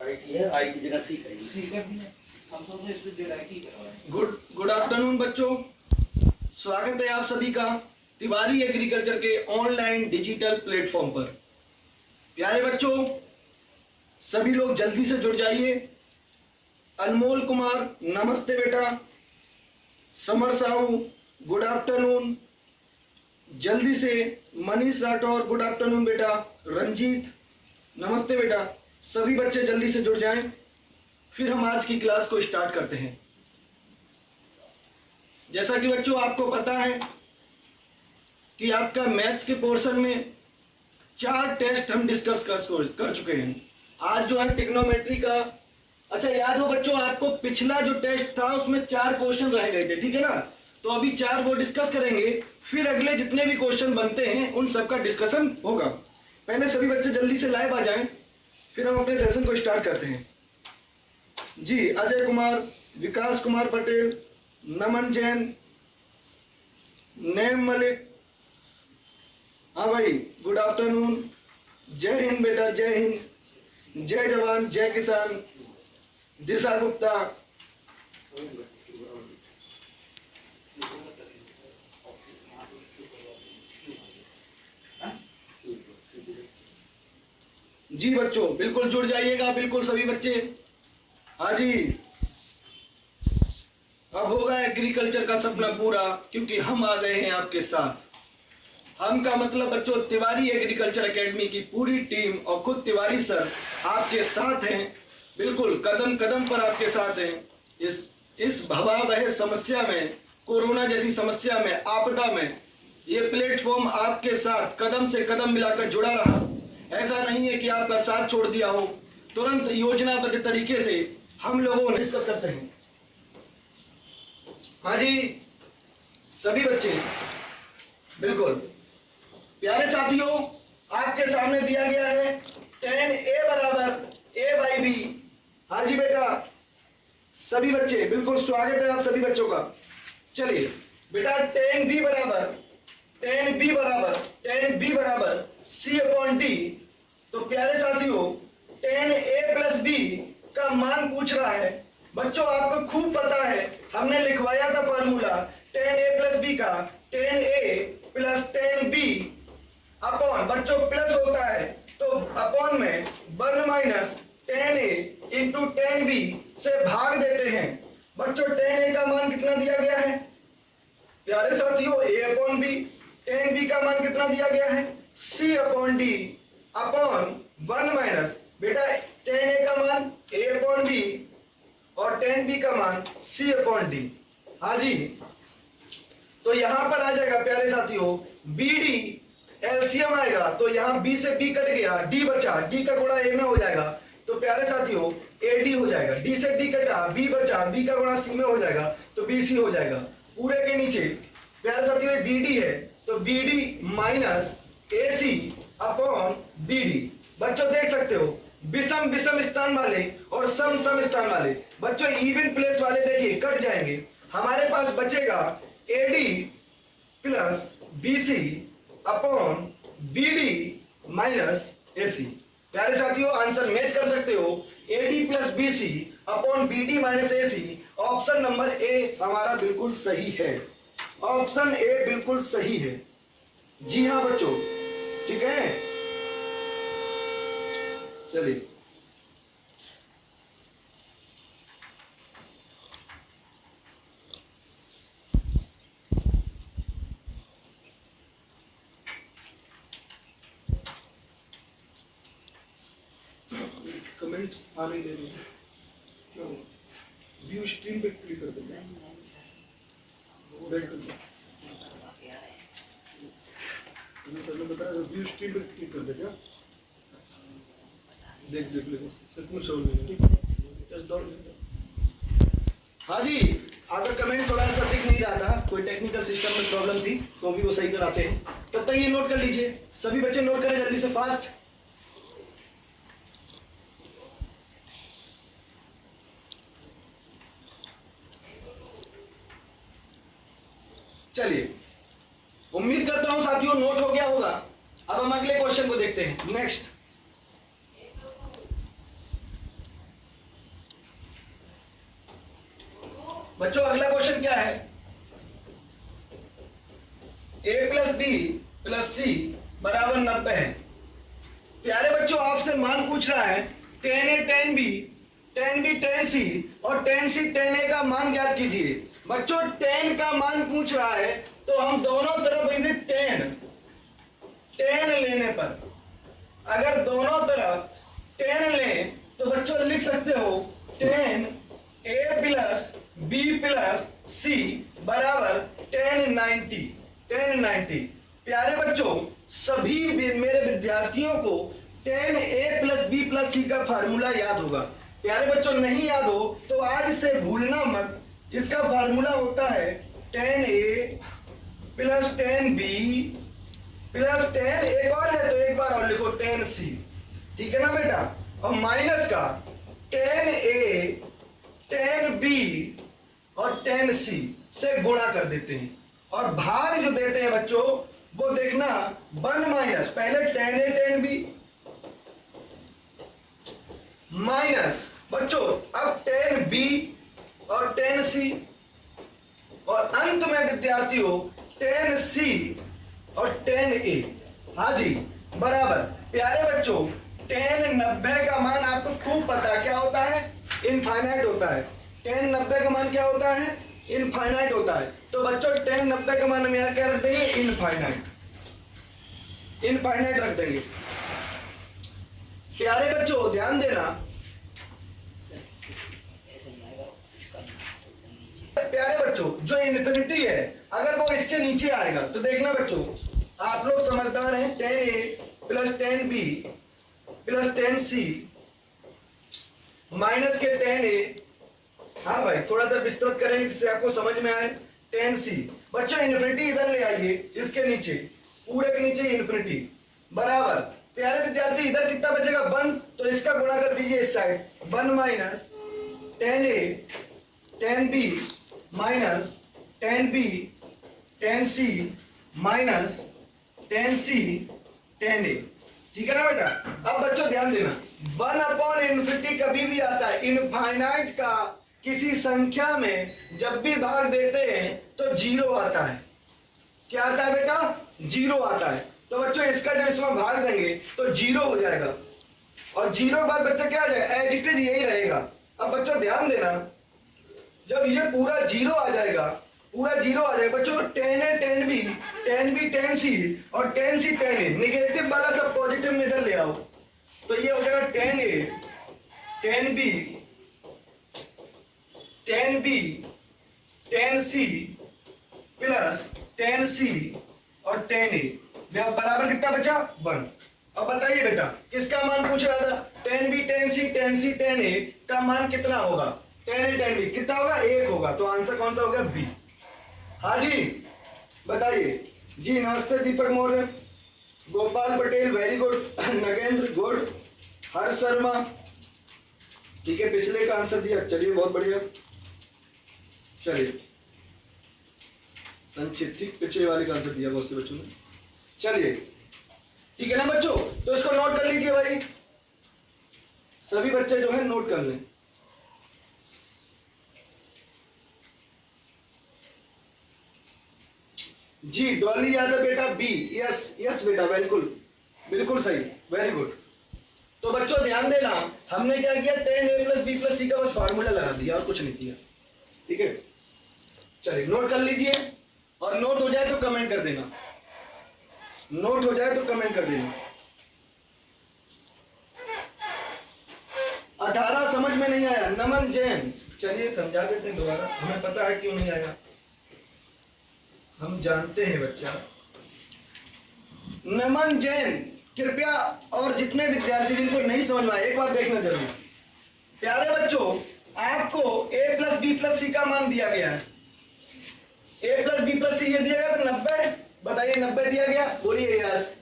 IT है, आई की जगह सी करेंगे। सी कर दिया, हम सोच रहे इसमें जेड आईटी करवाएं। गुड आफ्टरनून बच्चों, स्वागत है आप सभी का तिवारी एग्रीकल्चर के ऑनलाइन डिजिटल प्लेटफॉर्म पर। प्यारे बच्चों, सभी लोग जल्दी से जुड़ जाइए। अनमोल कुमार नमस्ते बेटा, समर साहू गुड आफ्टरनून, जल्दी से मनीष राठौर गुड आफ्टरनून बेटा, रंजीत नमस्ते बेटा। सभी बच्चे जल्दी से जुड़ जाएं, फिर हम आज की क्लास को स्टार्ट करते हैं। जैसा कि बच्चों आपको पता है कि आपका मैथ्स के पोर्शन में 4 टेस्ट हम डिस्कस कर चुके हैं। आज जो है टिग्नोमेट्री का, अच्छा याद हो बच्चों आपको पिछला जो टेस्ट था उसमें 4 क्वेश्चन रह गए थे, ठीक है ना। तो अभी 4 वो डिस्कस करेंगे, फिर अगले जितने भी क्वेश्चन बनते हैं उन सब का डिस्कशन होगा। पहले सभी बच्चे जल्दी से लाइव आ जाएं, फिर हम अपने सेशन को स्टार्ट करते हैं। जी अजय कुमार, विकास कुमार पटेल, नमन जैन, नेम मलिक, हाँ भाई गुड आफ्टरनून, जय हिंद बेटा, जय हिंद, जय जवान जय किसान, दिशा गुप्ता, जी बच्चों बिल्कुल जुड़ जाइएगा, बिल्कुल सभी बच्चे। हाँ जी, अब होगा एग्रीकल्चर का सपना पूरा, क्योंकि हम आ गए हैं आपके साथ। हम का मतलब बच्चों तिवारी एग्रीकल्चर एकेडमी की पूरी टीम और खुद तिवारी सर आपके साथ हैं, बिल्कुल कदम कदम पर आपके साथ हैं। इस भयावह समस्या में, कोरोना जैसी समस्या में, आपदा में, ये प्लेटफॉर्म आपके साथ कदम से कदम मिलाकर जुड़ा रहा। ऐसा नहीं है कि आपका साथ छोड़ दिया हो। तुरंत योजनाबद्ध तरीके से हम लोगों ने डिस्कस करते हैं। हाँ जी सभी बच्चे बिल्कुल। प्यारे साथियों, आपके सामने दिया गया है 10a बराबर a/b। हाँ जी बेटा, सभी बच्चे बिल्कुल स्वागत है आप सभी बच्चों का। चलिए बेटा 10b बराबर c/d। तो प्यारे साथियों 10a + b का मान पूछ रहा है। बच्चों आपको खूब पता है, हमने लिखवाया था फॉर्मूला 10a + b का, 10a + 10b अपॉन, बच्चों प्लस होता है तो अपॉन में 1 माइनस 10a इंटू 10b से भाग देते हैं। बच्चों 10a का मान कितना दिया गया है प्यारे साथियों, a/b। 10b का मान कितना दिया गया है c/d अपॉन 1 माइनस बेटा 10a का मान a/b और 10b का मान c/d। हाँ जी, तो यहां पर आ जाएगा प्यारे साथियों bd, एलसीएम आएगा तो यहाँ b से b कट गया, d बचा, d का गुणा a में हो जाएगा तो प्यारे साथियों ad हो जाएगा। d से d कटा, b बचा, b का गुणा c में हो जाएगा तो bc हो जाएगा। पूरे के नीचे प्यारे साथियों bd है तो bd minus ac upon bd। बच्चों देख सकते हो विषम विषम स्थान वाले और सम सम स्थान वाले, बच्चों इवन प्लेस वाले देखिए कट जाएंगे। हमारे पास बचेगा ad plus bc upon bd minus ac। प्यारे साथियों आंसर मैच कर सकते हो, ad plus bc upon bd minus ac। Option number A हमारा बिल्कुल सही है, ऑप्शन ए बिल्कुल सही है। जी हाँ बच्चों, ठीक है। चलिए कमेंट आने दे रही है, क्यों व्यू स्ट्रीम पे क्लिक कर देंगे, बैक कर दो। सर ने बताया व्यू स्ट्रीम पे क्लिक कर दे, क्या देख ले सब कुछ हो गया। हाँ जी, आपका कमेंट थोड़ा सा दिख नहीं रहा था, कोई टेक्निकल सिस्टम में प्रॉब्लम थी तो भी वो सही कराते हैं। तब तक ये नोट कर लीजिए, सभी बच्चे नोट करें जल्दी से फास्ट। चलिए उम्मीद करता हूं साथियों नोट हो गया होगा। अब हम अगले क्वेश्चन को देखते हैं। नेक्स्ट बच्चों अगला क्वेश्चन क्या है? a प्लस बी प्लस सी बराबर 90 है। प्यारे बच्चों आपसे मान पूछ रहा है tan a tan b tan c और tan c tan a का मान ज्ञात कीजिए। बच्चों tan का मान पूछ रहा है तो हम दोनों तरफ यदि tan लेने पर, अगर दोनों तरफ tan लें तो बच्चों लिख सकते हो tan a plus b plus c बराबर tan 90। प्यारे बच्चों सभी मेरे विद्यार्थियों को tan a plus B plus C का फार्मूला याद होगा। प्यारे बच्चों नहीं याद हो तो आज से भूलना मत। इसका फार्मूला होता है tan a plus tan b plus tan, एक और है तो एक बार और लिखो tan c, ठीक है ना बेटा। और माइनस का tan a tan b और tan c से गुणा कर देते हैं और भाग जो देते हैं बच्चों वो देखना 1 माइनस, पहले tan a tan b minus बच्चों अब tan b और tan c और अंत में विद्यार्थियों tan c और tan a। हाँ जी बराबर। प्यारे बच्चों tan 90 का मान आपको खूब पता है क्या होता है? इनफाइनाइट होता है। tan 90 का मान क्या होता है? इनफाइनाइट होता है। तो बच्चों tan 90 का मान हम यहाँ क्या रख देंगे? इनफाइनाइट, इनफाइनाइट रख देंगे। प्यारे बच्चों ध्यान देना, प्यारे बच्चों जो इन्फिनिटी है अगर वो इसके नीचे आएगा तो देखना बच्चों आप लोग समझदार हैं, tan a plus tan b plus tan c minus के tan a, हाँ भाई थोड़ा सा विस्तृत करेंगे जिससे आपको समझ में आए। tan c बच्चों इन्फिनिटी इधर ले आइए, इसके नीचे पूरे के नीचे इन्फिनिटी बराबर। प्यारे विद्यार्थी इधर कितना बचेगा? 1, तो इसका गुणा कर दीजिए इस side 1 minus tan a tan b minus tan b tan c minus tan c tan a, ठीक है ना बेटा। अब बच्चों ध्यान देना 1 अपॉन इन्फिनिटी कभी भी आता है, इनफाइनाइट का किसी संख्या में जब भी भाग देते हैं तो 0 आता है। क्या आता है बेटा? 0 आता है। तो बच्चों इसका जब इसमें भाग देंगे तो 0 हो जाएगा और 0 बाद बच्चा क्या आ जाएगा? एज इट इज यही रहेगा। अब बच्चों ध्यान देना जब ये पूरा 0 आ जाएगा, पूरा 0 आ जाएगा बच्चों, tan a tan b tan c और tan c tan a, negative वाला सब पॉजिटिव में इधर ले आओ तो ये हो जाएगा tan a tan b tan c plus tan c और tan a बराबर कितना बचा? 1। अब बताइए बेटा किसका मान पूछ रहा था? tan b tan c tan a का मान कितना होगा? tan a tan b कितना होगा? 1 होगा। तो आंसर कौन सा होगा? बी। हाँ जी बताइए जी। नमस्ते Deepak Maurya, Gopal Patel very good, Nagendra good, Harsh Sharma ठीक है, पिछले का आंसर दिया, चलिए बहुत बढ़िया। चलिए संक्षिप्त ठीक पिछले वाले का आंसर दिया बहुत से बच्चों ने। चलिए ठीक है ना बच्चों, तो इसको नोट कर लीजिए भाई, सभी बच्चे जो है नोट कर लें। जी डॉली यादव बेटा बी, यस यस बेटा बिल्कुल बिल्कुल सही, वेरी गुड। तो बच्चों ध्यान देना हमने क्या किया? tan a plus B plus C का बस फार्मूला लगा दिया और कुछ नहीं किया, ठीक है। चलिए नोट कर लीजिए और नोट हो जाए तो कमेंट कर देना, नोट हो जाए तो कमेंट कर देना। 18 समझ में नहीं आया? नमन जैन, चलिए समझा देते हैं दोबारा, हमें पता है क्यों नहीं आएगा, हम जानते हैं बच्चा। नमन जैन कृपया, और जितने विद्यार्थी जिनको नहीं समझ में आए एक बार देखना जरूर। प्यारे बच्चों आपको a plus B plus C का मान दिया गया है, a प्लस बी प्लस सी ये दिया गया तो 90, बताइए 90 दिया गया, बोलिए यस।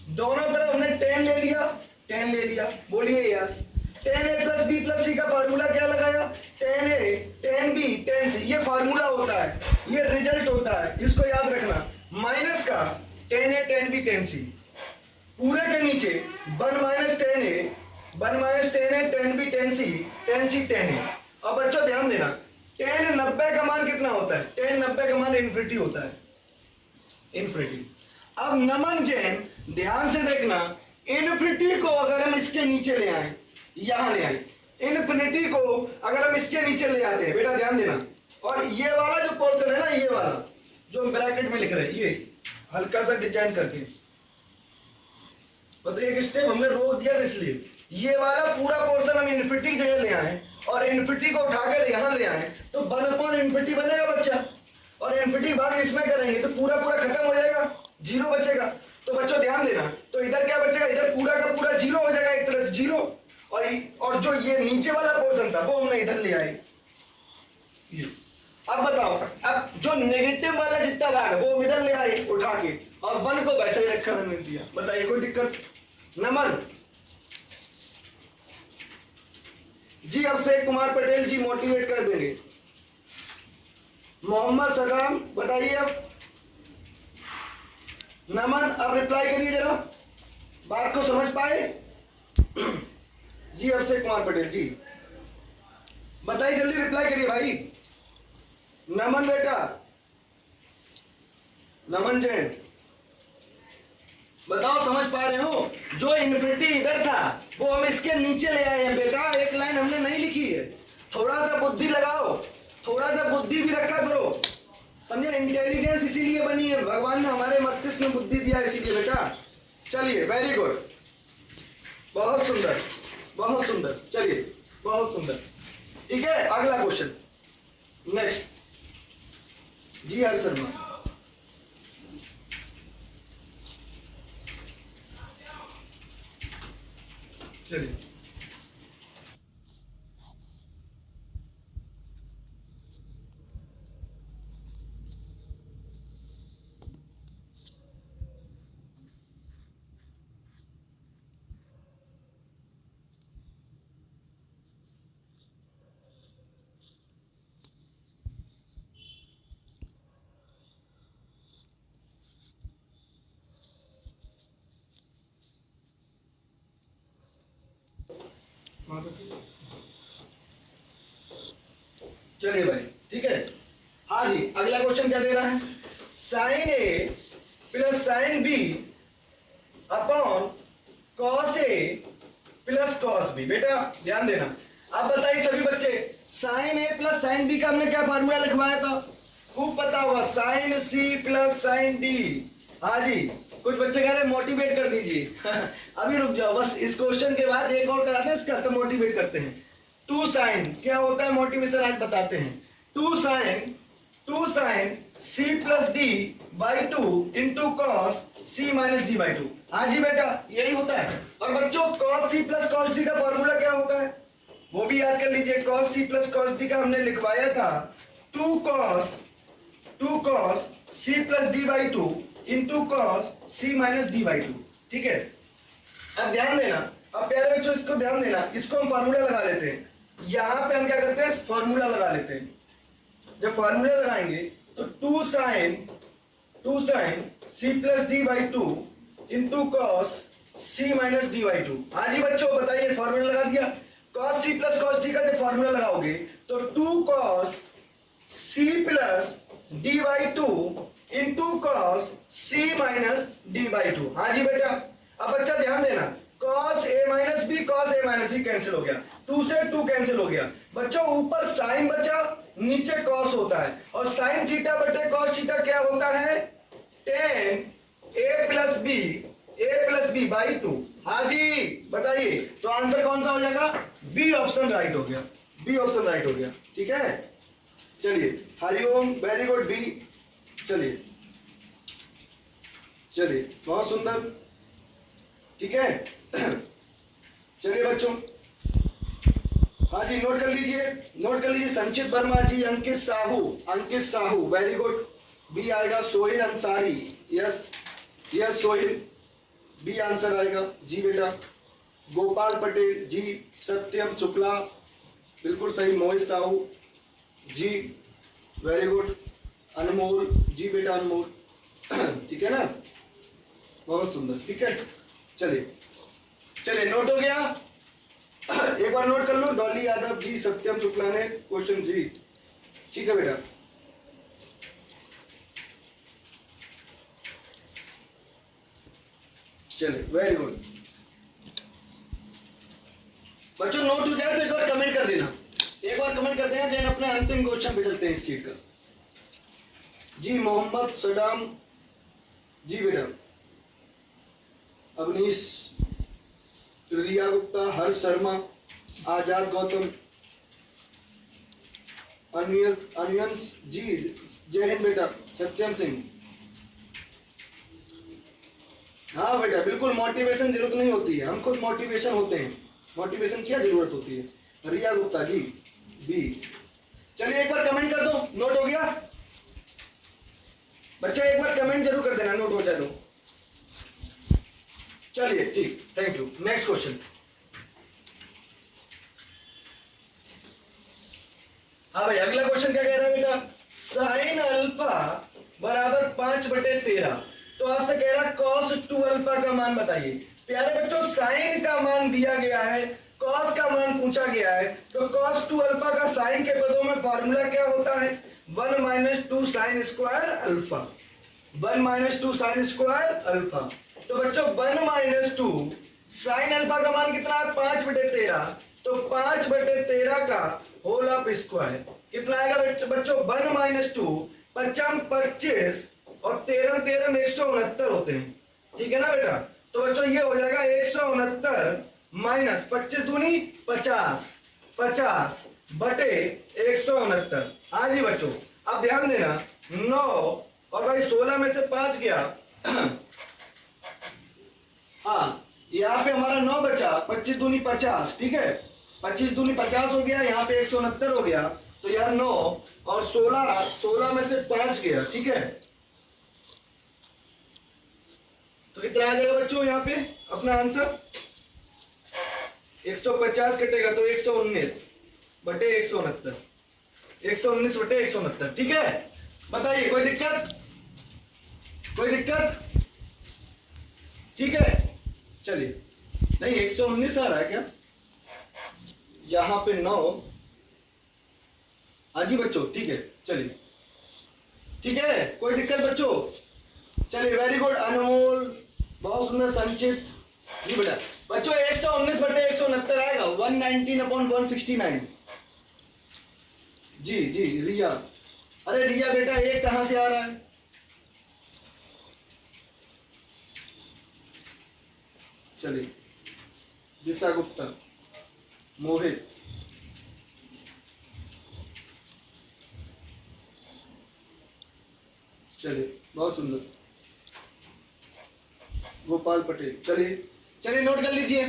दोनों तरफ हमने 10 ले लिया, 10 ले लिया, बोलिए yes. tan a plus B plus C का फार्मूला क्या लगाया? tan a tan b tan c, ये फार्मूला होता है, ये रिजल्ट होता है, इसको याद रखना। माइनस का tan a tan b tan c, पूरे के नीचे 1 minus tan a tan b tan c tan a। अब बच्चों ध्यान देना tan 90 का मान कितना होता है? tan 90 का मान इन्फिनिटी होता है, इन्फिनिटी। अब नमन जैन ध्यान से देखना, इन्फिनिटी को अगर हम इसके नीचे ले आए, यहां ले आए, इन्फिनिटी को अगर हम इसके नीचे ले आते हैं, बेटा ध्यान देना, और ये वाला जो पोर्शन है ना, ये वाला जो हम ब्रैकेट में लिख रहे हैं, ये हल्का सा डिजाइन करके, बस एक स्टेप हमने रोक दिया इसलिए, ये वाला पूरा पोर्शन हम इन्फिनिटी की जगह ले आए और इन्फिनिटी को उठाकर यहां ले आए, तो 1 इन्फिनिटी बनेगा बच्चा, और इन्फिनिटी भाग इसमें करेंगे तो पूरा पूरा खत्म हो जाएगा, जीरो बचेगा। तो बच्चों ध्यान देना, तो इधर क्या बचेगा, इधर पूरा का पूरा जीरो हो जाएगा, एक तरह से जीरो, और जो ये नीचे वाला पोर्शन था वो हमने इधर ले आए। अब बताओ, अब जो नेगेटिव वाला जितना भाग है वो हम इधर ले आए उठा के, और 1 को वैसे ही रखा हमने दिया। बताइए कोई दिक्कत? नमन जी, अभिषेक कुमार पटेल जी मोटिवेट कर देंगे। मोहम्मद सलाम बताइए अब। नमन अब रिप्लाई करिए जरा, बात को समझ पाए? जी अभिषेक कुमार पटेल जी बताइए, जल्दी रिप्लाई करिए भाई। नमन बेटा, नमन जैन बताओ समझ पा रहे हो? जो इन्फिनिटी इधर था वो हम इसके नीचे ले आए हैं बेटा, एक लाइन हमने नहीं लिखी है। थोड़ा सा बुद्धि लगाओ, थोड़ा सा बुद्धि भी रखा करो, समझे? इंटेलिजेंस इसीलिए बनी है, भगवान ने हमारे मस्तिष्क में बुद्धि दिया इसीलिए बेटा। चलिए वेरी गुड, बहुत सुंदर, बहुत सुंदर, चलिए बहुत सुंदर। ठीक है, अगला क्वेश्चन नेक्स्ट। जी हर शर्मा चलिए। चलिए भाई, ठीक है। हाँ जी, अगला क्वेश्चन क्या दे रहा है? Sine A plus sine B upon cos A plus cos B. बेटा ध्यान देना, आप बताइए सभी बच्चे, sine A plus sine B का हमने क्या फार्मूला लिखवाया था? खूब पता होगा, sine C plus sine D. हाँ जी, कुछ बच्चे कह रहे मोटिवेट कर दीजिए। अभी रुक जाओ, बस इस क्वेश्चन के बाद एक और कराते हैं इसका, तो मोटिवेट करते हैं। 2 साइन क्या होता है मोटिवेशन आज बताते हैं। 2 sine C plus D by 2 into cos C minus D by 2। हाँ जी बेटा, यही होता है। और बच्चों cos C plus cos D का फॉर्मूला क्या होता है वो भी याद कर लीजिए। Cos C plus cos D का हमने लिखवाया था 2 cos C plus D by 2 into cos C minus D by 2। ठीक है, अब ध्यान देना, अब प्यारे बच्चों इसको ध्यान देना, इसको हम फार्मूला लगा लेते हैं। यहां पे हम क्या करते हैं, फार्मूला लगा लेते हैं। जब फार्मूला लगाएंगे तो 2 sine C plus D by 2 into cos C minus D by 2। हाँ जी बच्चों बताइए, फार्मूला लगा दिया। Cos C plus cos D का जब फार्मूला लगाओगे तो 2 cos C plus D by 2 into cos C minus D by 2। हाँ जी बेटा, अब बच्चा ध्यान देना, cos A minus B cancel हो गया, 2 से 2 कैंसिल हो गया। बच्चों ऊपर साइन बचा, नीचे कॉस होता है, और साइन थीटा बटे कॉस थीटा क्या होता है? tan A plus B by 2। हाँ जी बताइए, तो आंसर कौन सा हो जाएगा? बी ऑप्शन राइट हो गया, बी ऑप्शन राइट हो गया। ठीक है, चलिए हरिओम, वेरी गुड बी। चलिए चलिए, बहुत सुंदर। ठीक है, चलिए बच्चों, हाँ जी नोट कर लीजिए, Sanchit Verma ji, Ankit Sahu, very good. B आएगा। Sohail Ansari, yes Sohail, B answer आएगा जी बेटा। गोपाल पटेल जी, सत्यम शुक्ला बिल्कुल सही। मोहित साहू जी, वेरी गुड। अनमोल जी बेटा, अनमोल, ठीक है ना, बहुत सुंदर। ठीक है, चलिए नोट हो गया। एक बार नोट कर लो, डॉली यादव जी, सत्यम शुक्ला ने क्वेश्चन जी। ठीक है बेटा। चलिए वेरी गुड बच्चों, नोट हो जाए तो एक बार कमेंट कर देना, एक बार कमेंट कर देना। देन अपने अंतिम क्वेश्चन पे चलते हैं इस सीट का। जी मोहम्मद सदाम, जी बेटा, अवनीश, रिया गुप्ता, हर्ष शर्मा, आजाद गौतम, अनियंस जी, जय हिंद बेटा, सत्यम सिंह। हाँ बेटा बिल्कुल, मोटिवेशन जरूरत नहीं होती है, हम खुद मोटिवेशन होते हैं। मोटिवेशन क्या जरूरत होती है? रिया गुप्ता जी बी। चलिए एक बार कमेंट कर दो, नोट हो गया बच्चा, एक बार कमेंट जरूर कर देना, नोट हो जाए तो। चलिए ठीक, थैंक यू। Next question. हाँ भाई अगला क्वेश्चन क्या कह रहा है बेटा? साइन अल्फा बराबर 5/13। तो आपसे कह रहा है cos 2 अल्फा का मान बताइए। प्यारे बच्चों साइन का मान दिया गया है, cos का मान पूछा गया है, तो cos 2 अल्फा का साइन के पदों में फॉर्मूला क्या होता है? 1 - 2 sine square alpha, 1 - 2 sine square alpha. तो बच्चों 1 - 2 साइन अल्फा का मान कितना है? 5/13। तो 5/13 का होल ऑफ स्क्वायर कितना आएगा बच्चों? 1 - 2 55 25 और 13 13 169 होते हैं, ठीक है ना बेटा? तो बच्चों ये हो जाएगा 169 माइनस 25 दूनी 50, 50 बटे 169। हाँ जी बच्चों, अब ध्यान देना 9 और भाई 16 में से 5 गया। हाँ यहाँ पे हमारा 9 बचा, 25 दूनी 50, ठीक है, 25 दूनी 50 हो गया, यहाँ पे 169 हो गया। तो यार 9 और 16 में से 5 गया, ठीक है, तो कितना आ जाएगा बच्चों यहाँ पे अपना आंसर? 150 कटेगा तो 119 बटे 169, 119 बटे 169, ठीक है। बताइए कोई दिक्कत? कोई दिक्कत? ठीक है चलिए, नहीं 119 आ रहा है क्या यहाँ पे? 9। हाँ जी बच्चों ठीक है, चलिए ठीक है, कोई दिक्कत बच्चों? चलिए वेरी गुड अनमोल, बहुत सुंदर संचित जी बेटा। बच्चों 119 बटे 169 आएगा, 119/169। जी जी रिया, अरे रिया बेटा ये कहां से आ रहा है? चलिए दिशा गुप्ता, मोहित, चलिए बहुत सुंदर, गोपाल पटेल। चलिए चलिए नोट कर लीजिए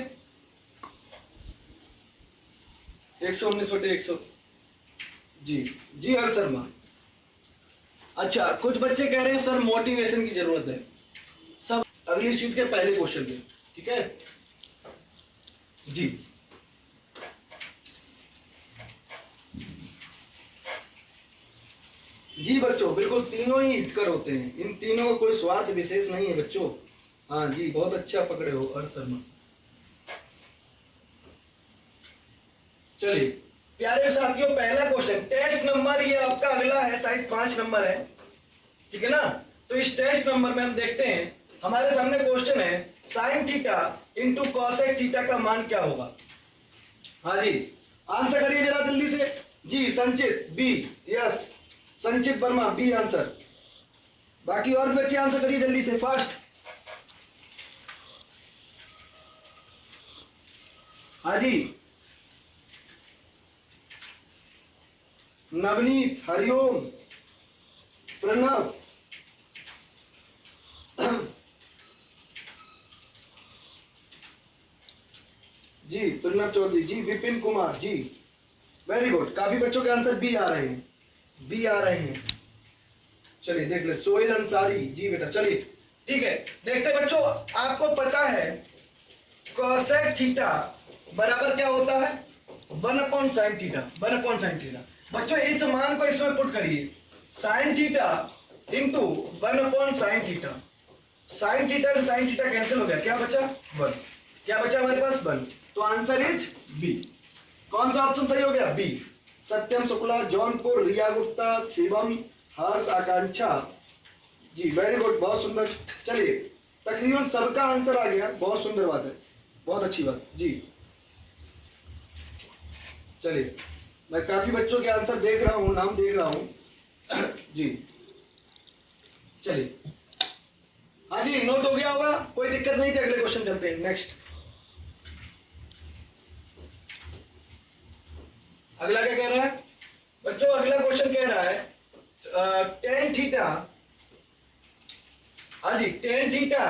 119 बटे 100। जी जी हर शर्मा। अच्छा कुछ बच्चे कह रहे हैं सर मोटिवेशन की जरूरत है, सब अगली शीट के पहले क्वेश्चन पे, ठीक है जी। जी बच्चों बिल्कुल तीनों ही हितकर होते हैं, इन तीनों का कोई स्वार्थ विशेष नहीं है बच्चों। हाँ जी बहुत अच्छा पकड़े हो हर्ष शर्मा। चलिए प्यारे साथियों पहला क्वेश्चन टेस्ट नंबर ये आपका अगला है, साइज 5 नंबर है, ठीक है ना। तो इस टेस्ट नंबर में हम देखते हैं, हमारे सामने क्वेश्चन है sine theta into cosec theta का मान क्या होगा। हाँ जी आंसर करिए जरा जल्दी से। जी संचित बी, यस संचित वर्मा बी आंसर। बाकी और भी बच्चे आंसर करिए जल्दी से फास्ट। हाँ जी नवनीत, हरिओम, प्रणव, जी प्रणव चौधरी, जी विपिन कुमार, जी वेरी गुड। काफी बच्चों के आंसर बी आ रहे हैं, बी आ रहे हैं। चलिए देख ले सोहेल अंसारी, जी बेटा चलिए ठीक है। देखते बच्चों आपको पता है कॉसेक थीटा बराबर क्या होता है? 1/sin theta, 1/sin theta. बच्चों इस मान को इसमें पुट करिए, sine theta into 1/sin theta. Sine theta से साइन थीटा कैंसिल हो गया, क्या बचा? 1। क्या बचा हमारे पास? 1। तो आंसर इज बी। कौन सा ऑप्शन सही हो गया? बी। सत्यम शुक्ला, जौनपुर, रिया गुप्ता, शिवम, हर्ष, आकांक्षा। जी वेरी गुड, बहुत सुंदर। चलिए तकरीबन सबका आंसर आ गया, बहुत सुंदर बात है, बहुत अच्छी बात जी। चलिए मैं काफी बच्चों के आंसर देख रहा हूं, नाम देख रहा हूं जी। चलिए हाँ जी, नोट हो गया होगा, कोई दिक्कत नहीं थी। अगले क्वेश्चन चलते हैं, नेक्स्ट। अगला क्या कह रहा है बच्चों? अगला क्वेश्चन कह रहा है टेन थीटा, हाँ जी, टेन थीटा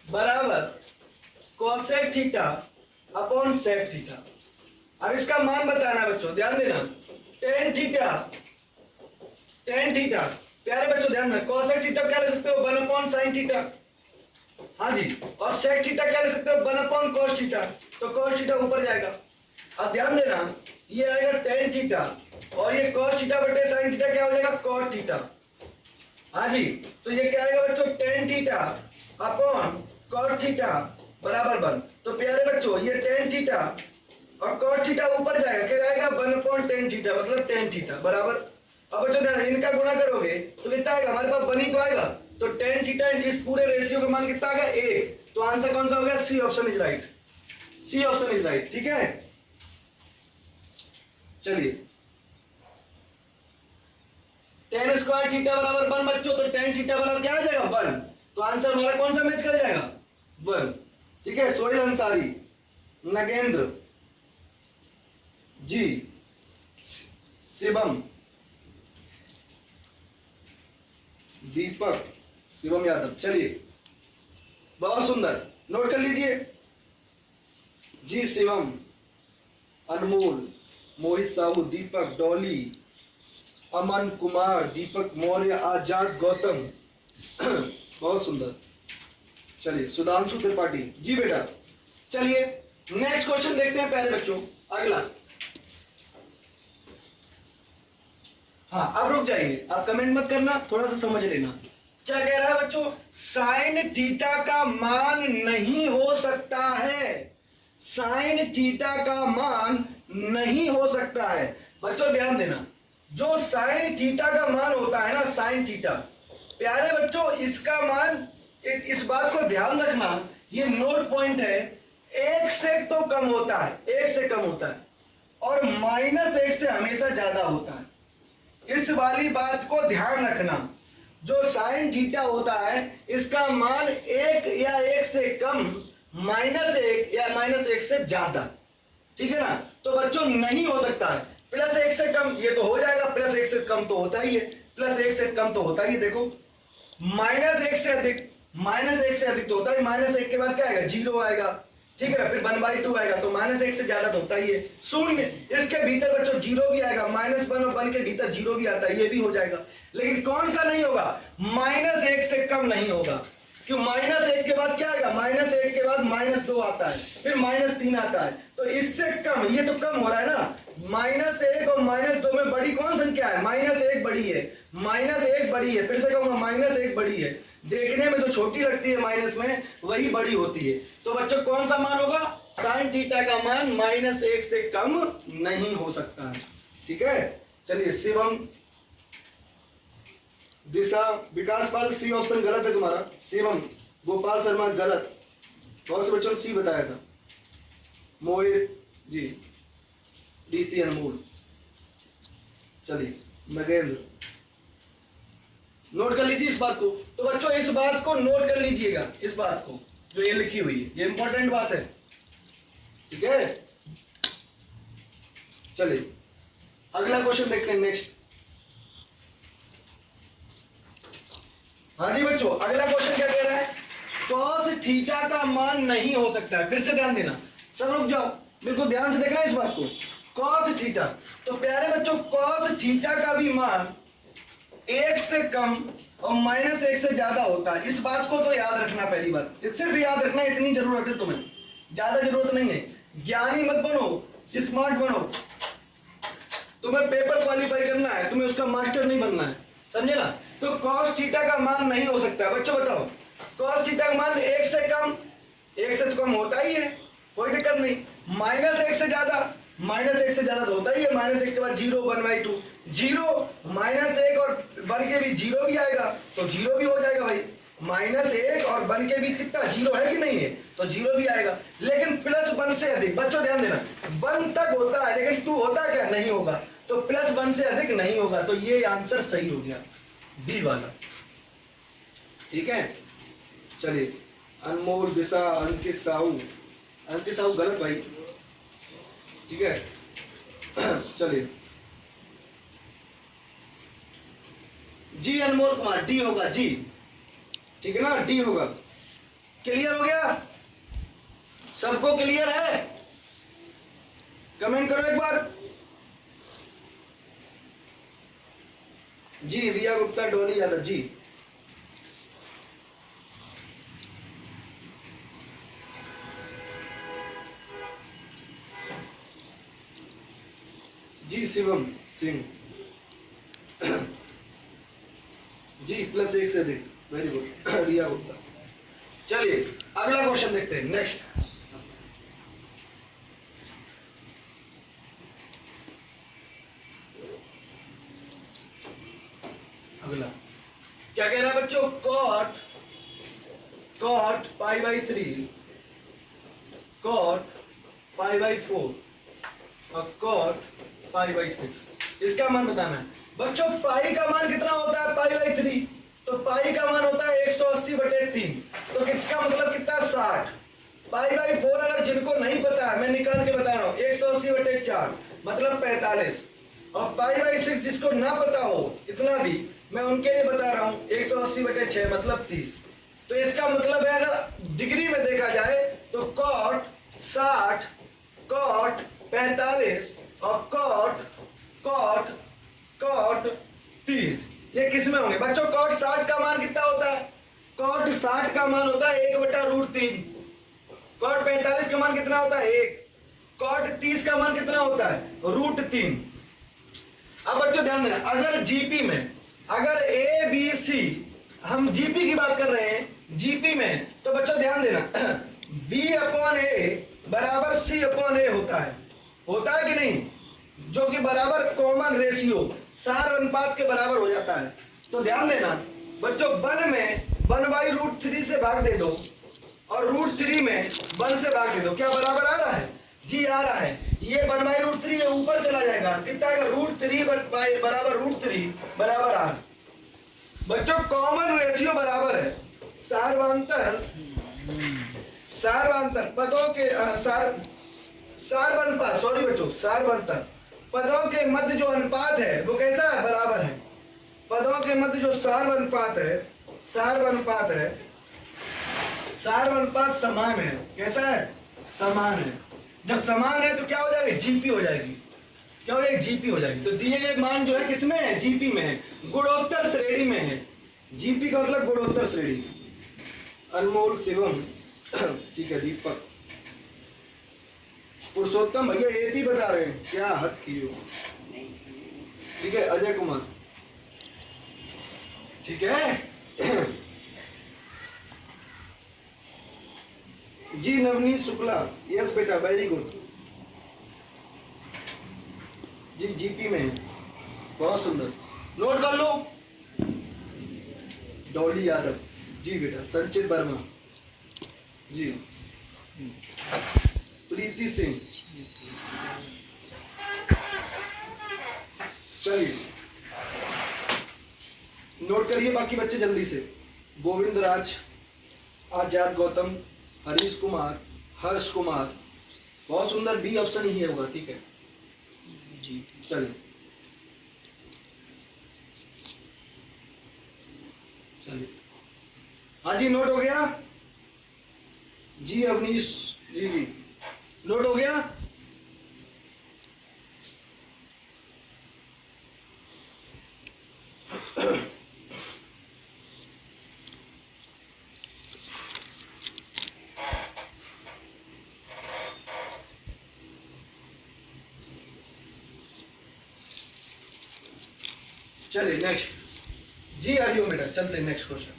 बराबर cosec theta upon sec theta. अब इसका मान बताना है बच्चों, ध्यान देना। टेन थीटा, टेन थीटा, प्यारे बच्चों ध्यान देना, कोसेक थीटा क्या ले सकते हो? 1 अपॉन साइन थीटा, हाँ जी, और सेक थीटा क्या ले सकते हो? 1 अपॉन कॉस थीटा, तो कॉस थीटा ऊपर जाएगा। अब ध्यान देना, ये आएगा टेन थीटा और ये कॉस थीटा बटे साइन थीटा क्या हो जाएगा? कॉस थीटा, हाँ जी। तो ये क्या आएगा बच्चों? Tan theta upon cos theta बराबर 1। तो प्यारे बच्चों ये टेन थीटा और कॉस थीटा ऊपर जाएगा, क्या आएगा? 1 अपॉन टेन थीटा, मतलब टेन थीटा बराबर। अब बच्चों ध्यान, इनका गुणा करोगे तो कितना आएगा? हमारे पास 1 ही तो आएगा, तो टेन थीटा इस पूरे रेशियो का मान कितना आएगा? 1। तो आंसर कौन सा हो गया? C option is right, C option is right, ठीक है। चलिए टेन स्क्वायर थीटा बराबर 1 बच्चों, तो टेन थीटा बराबर क्या आ जाएगा? 1। तो आंसर हमारा कौन सा मैच कर जाएगा? 1, ठीक है। सोहेल अंसारी, नगेंद्र जी, शिवम, दीपक, शिवम यादव। चलिए बहुत सुंदर, नोट कर लीजिए जी। शिवम, अनमोल, मोहित साहू, दीपक, डॉली, अमन कुमार, दीपक मौर्य, आजाद गौतम बहुत सुंदर। चलिए सुधांशु त्रिपाठी जी बेटा। चलिए नेक्स्ट क्वेश्चन देखते हैं प्यारे बच्चों, अगला। हाँ अब रुक जाइए, आप कमेंट मत करना, थोड़ा सा समझ लेना। क्या कह रहा है बच्चों? साइन थीटा का मान नहीं हो सकता है, साइन थीटा का मान नहीं हो सकता है। बच्चों ध्यान देना, जो साइन थीटा का मान होता है ना, साइन थीटा, प्यारे बच्चों इसका मान, इस बात को ध्यान रखना, ये नोट पॉइंट है, 1 से तो कम होता है, 1 से कम होता है, और -1 से हमेशा ज्यादा होता है। इस वाली बात को ध्यान रखना, जो साइन थीटा होता है इसका मान 1 या 1 से कम, -1 या -1 से ज्यादा, ठीक है ना। तो बच्चों नहीं हो सकता है, +1 से कम ये तो हो जाएगा, +1 से कम तो होता ही है, +1 से कम तो होता ही है। देखो -1 से अधिक, -1 से अधिक तो होता है, -1 के बाद क्या आएगा? 0 आएगा, ठीक है ना। फिर 1/2 आएगा, तो -1 से ज्यादा तो होता ही है। शून्य, इसके भीतर बच्चों 0 भी आएगा, -1 और 1 के भीतर 0 भी आता है, ये भी हो जाएगा। लेकिन कौन सा नहीं होगा? -1 से कम नहीं होगा, क्यों? -1 के बाद क्या आएगा? -1 के बाद -2 आता है, फिर -3 आता है, तो इससे कम, ये तो कम हो रहा है ना। -1 और -2 में बड़ी कौन संख्या है? -1 बड़ी है, -1 बड़ी है, फिर से कहूंगा -1 बड़ी है। देखने में जो छोटी लगती है माइनस में, वही बड़ी होती है। तो बच्चों कौन सा मान होगा? साइन थीटा का मान -1 से कम नहीं हो सकता है, ठीक है। चलिए शिवम, दिशा, विकास पाल, सी ऑप्शन गलत है तुम्हारा। शिवम, गोपाल शर्मा गलत, बहुत से बच्चों ने सी बताया था। मोहित जी, दीप्ति, अनमोल। चलिए नगेंद्र, नोट कर लीजिए इस बात को। तो बच्चों इस बात को नोट कर लीजिएगा, इस बात को जो ये लिखी हुई है, ये इंपॉर्टेंट बात है, ठीक है। चलिए अगला क्वेश्चन देखते हैं, नेक्स्ट। हाँ जी बच्चों, अगला क्वेश्चन क्या कह रहा है? कॉस थीटा का मान नहीं हो सकता है। फिर से ध्यान देना, सब रुक जाओ, बिल्कुल ध्यान से देखना इस बात को। कॉस थीटा, तो प्यारे बच्चों कॉस थीटा का भी मान 1 से कम और -1 से ज्यादा होता है। इस बात को तो याद रखना, पहली बात, इससे भी याद रखना, इतनी जरूरत है तुम्हें, ज्यादा जरूरत नहीं है। ज्ञानी मत बनो, स्मार्ट बनो। तुम्हें पेपर क्वालिफाई करना है, तुम्हें उसका मास्टर नहीं बनना है, समझे ना। तो कॉस थीटा का मान नहीं हो सकता। बच्चों बताओ, कॉस थीटा का मान 1 से कम, 1 से तो कम होता ही है, कोई दिक्कत नहीं। -1 से ज्यादा, -1 से ज्यादा तो होता ही है, -1 के बाद 0, 1/2, 0 -1 और 1 के बीच 0 भी आएगा तो 0 भी हो जाएगा भाई। -1 और 1 के बीच कितना 0 है कि नहीं है, तो 0 भी आएगा। लेकिन +1 से अधिक, बच्चों ध्यान देना, 1 तक होता है लेकिन 2 होता क्या नहीं होगा, तो +1 से अधिक नहीं होगा, तो ये आंसर सही हो गया डी वाला। ठीक है, चलिए अनमोल दिशा अंकित साहू, अंकित साहू गलत भाई। ठीक है चलिए जी अनमोल कुमार, डी होगा जी, ठीक है ना, डी होगा। क्लियर हो गया, सबको क्लियर है? कमेंट करो एक बार। जी रिया गुप्ता, डोली यादव जी, जी शिवम सिंह जी +1 से अधिक, वेरी गुड रिया गुप्ता। चलिए अगला क्वेश्चन देखते हैं, नेक्स्ट। अगला क्या कह रहा है बच्चों, cot π/3, cot π/4 और cot π/6, इसका मान बताना है। बच्चों पाई का मान कितना होता है, π/3, तो पाई का मान होता है 180/3, तो किसका मतलब कितना 60। π/4 अगर जिनको नहीं पता है मैं निकाल के बता रहा हूँ, 180/4 मतलब 45, और π/6 जिसको ना पता हो इतना भी मैं उनके लिए बता रहा हूँ, 180/6 मतलब 30। तो इसका मतलब है अगर डिग्री में देखा जाए तो cot 60, cot 45 और cot 30, ये किस में होंगे बच्चों। cot 60 का मान कितना होता है, cot 60 का मान होता है 1/√3, cot 45 का मान कितना होता है 1, cot 30 का मान कितना होता है √3। अब बच्चों ध्यान देना, अगर जीपी में अगर ए बी सी, हम जीपी की बात कर रहे हैं जीपी में, तो बच्चों ध्यान देना B/A बराबर C/A होता है कि नहीं, जो कि बराबर कॉमन रेशियो सार अनुपात के बराबर हो जाता है। तो ध्यान देना बच्चों, 1 में 1/√3 से भाग दे दो और √3 में 1 से भाग दे दो, क्या बराबर आ रहा है जी, आ रहा है। ये 1/√3 ऊपर चला जाएगा, कितना आएगा √3 बराबर √3 बराबर R। बच्चों कॉमन रेशियो बराबर है सारवांतर पदों के सारवनपात, सॉरी बच्चों सारवंतर, पदों के मध्य जो अनुपात है वो कैसा है, बराबर है। पदों के मध्य जो सारवनपात है सारवनपात समान है, कैसा है, समान है। जब समान है तो क्या हो जाएगी, जीपी हो जाएगी, क्या हो जाएगी, जीपी हो जाएगी। तो दिए गए मान जो है किसमें है, जीपी में है, गुणोत्तर श्रेणी में है। जीपी का मतलब गुणोत्तर श्रेणी। अनमोल शिवम ठीक है, दीपक पुरुषोत्तम भैया एपी बता रहे हैं, क्या हद की हो। ठीक है, अजय कुमार ठीक है जी नवनीत शुक्ला, यस बेटा वेरी गुड जी, जीपी में है, बहुत सुंदर, नोट कर लो। डॉली यादव जी बेटा, संचित वर्मा जी, प्रीति सिंह, चलिए नोट करिए बाकी बच्चे जल्दी से। गोविंद राज, आजाद गौतम, हरीश कुमार, हर्ष कुमार, बहुत सुंदर, बी ऑप्शन ही होगा, ठीक है जी। चलिए हाँ जी, नोट हो गया जी, अवनीश जी जी, नोट हो गया। चलिए नेक्स्ट जी, हरिओम बेटा, चलते हैं नेक्स्ट क्वेश्चन।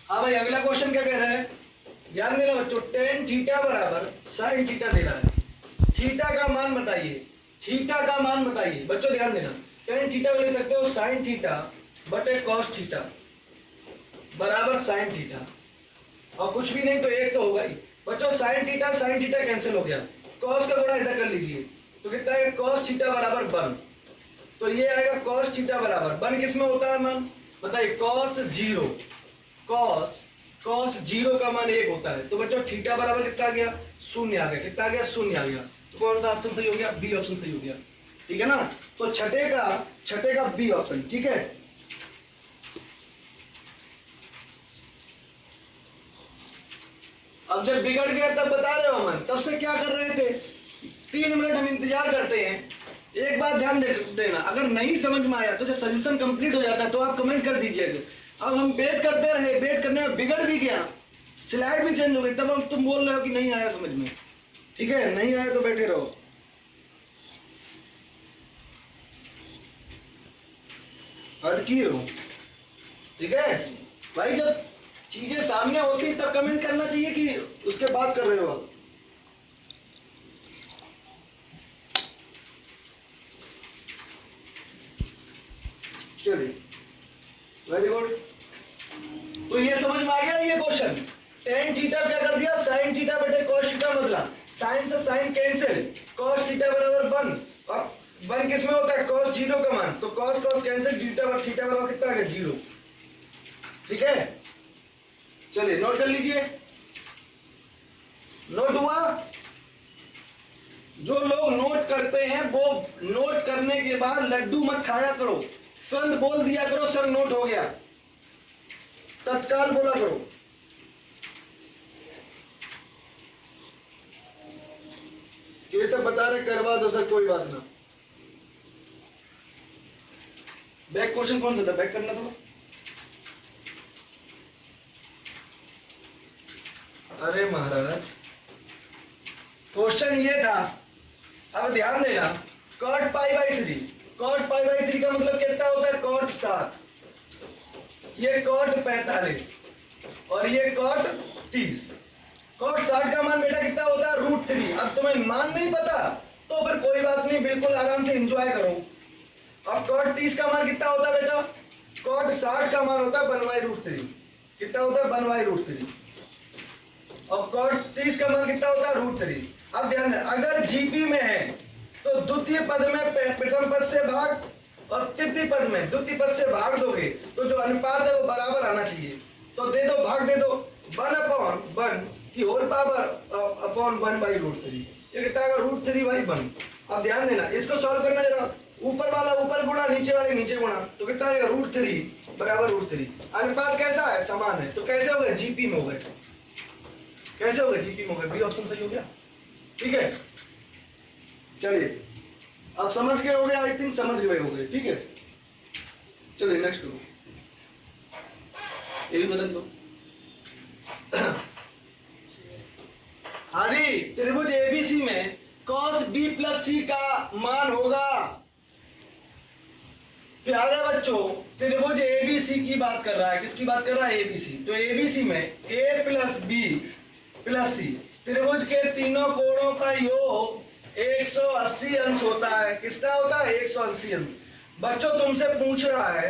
हाँ भाई, अगला क्वेश्चन क्या कह रहा है, ध्यान देना बच्चों, टेन थीटा बराबर साइन थीटा दे रहा है। थीटा का मान बताइए, थीटा का मान बताइए बच्चों, ध्यान देना। टेन थीटा को ले सकते हो साइन थीटा बटे कॉस थीटा बराबर साइन थीटा, और कुछ भी नहीं तो एक तो होगा ही बच्चों। साइन थीटा कैंसिल हो गया, कॉस का गुणा इधर कर लीजिए, तो कितना है कॉस थीटा बराबर 1, तो ये आएगा कॉस थीटा बराबर 1 किस में होता है मान बताइए, कॉस जीरो का मान 1 होता है। तो बच्चों थीटा बराबर कितना आ गया, 0 आ गया, कितना आ गया 0 आ गया। तो कौन सा ऑप्शन सही हो गया, बी ऑप्शन सही हो गया, ठीक है ना। तो छठे का बी ऑप्शन, ठीक है। अब जब बिगड़ गया तब बता रहे हो मन, तब से क्या कर रहे थे, 3 मिनट हम इंतजार करते हैं। एक बात ध्यान देना, अगर नहीं समझ में आया तो जब सोल्यूशन कंप्लीट हो जाता है तो आप कमेंट कर दीजिएगा। अब हम वेट करते रहे, वेट करने में बिगड़ भी गया, स्लाइड भी चेंज हो गई, तब हम तुम बोल रहे हो कि नहीं आया समझ में, ठीक है। नहीं आया तो बैठे रहो। हद किए हो, ठीक है भाई। जब चीजें सामने होती तब कमेंट करना चाहिए कि उसके बाद कर रहे हो आप। चलिए वेरी गुड। तो ये समझ में आ गया ये क्वेश्चन। टेन थीटा क्या कर दिया, साइन थीटा बटे कॉस थीटा, मतलब साइन से साइन कैंसिल, कॉस थीटा बराबर 1, और 1 किस में होता है कॉस जीरो का मान, तो कॉस कैंसिल, थीटा बराबर कितना आ गया 0, ठीक है। चलिए नोट कर लीजिए, नोट हुआ। जो लोग नोट करते हैं वो नोट करने के बाद लड्डू मत खाया करो, तुरंत बोल दिया करो सर नोट हो गया, तत्काल बोला करो। ये सब बता रहे करवा दो सर, कोई बात ना। बैक क्वेश्चन कौन सा था, बैक करना था। अरे महाराज क्वेश्चन ये था, अब ध्यान देना, कॉट पाई/3, कॉट पाई/3 का मतलब कितना होता है कॉट 7, ये कॉट 45 और ये कॉट 30। कॉट 60 का मान बेटा कितना होता है √3। अब तुम्हें मान नहीं पता तो फिर कोई बात नहीं, बिल्कुल आराम से एंजॉय करो। अब कॉट 30 का मान कितना होता है बेटा, कॉट 60 का मान होता है 1/√3, कितना होता है 1/√3, और कॉट 30 का मान कितना होता है √3। अब ध्यान दें, अगर जीपी में है तो द्वितीय पद में प्रथम पद से भाग और तृतीय पद में द्वितीय पद से भाग दोगे तो जो अनुपात है वो बराबर आना चाहिए। तो दे दो, भाग दे दो, 1/1 की होल पावर अपॉन 1/√3, ये कितना है √3/1। अब ध्यान देना, इसको सॉल्व करना जरा, ऊपर वाला ऊपर गुणा, नीचे वाले नीचे गुणा, तो कितना आएगा √3 बराबर √3। अनुपात कैसा है, समान है, तो कैसे हो गए जीपी में हो गए, कैसे हो गए जीपी में हो गए, बी ऑप्शन सही हो गया, ठीक है। चलिए अब समझ गए हो गए, आई थिंक समझ गए हो गए, ठीक है। चलिए नेक्स्ट करो, ये भी बदल दो। हाँ जी, त्रिभुज एबीसी में cos b + c का मान होगा। प्यारे बच्चों त्रिभुज एबीसी की बात कर रहा है, किसकी बात कर रहा है, एबीसी। तो एबीसी में a + b + c त्रिभुज के तीनों कोणों का योग 180 अंश होता है। किसका होता है 180 अंश। बच्चों तुमसे पूछ रहा है,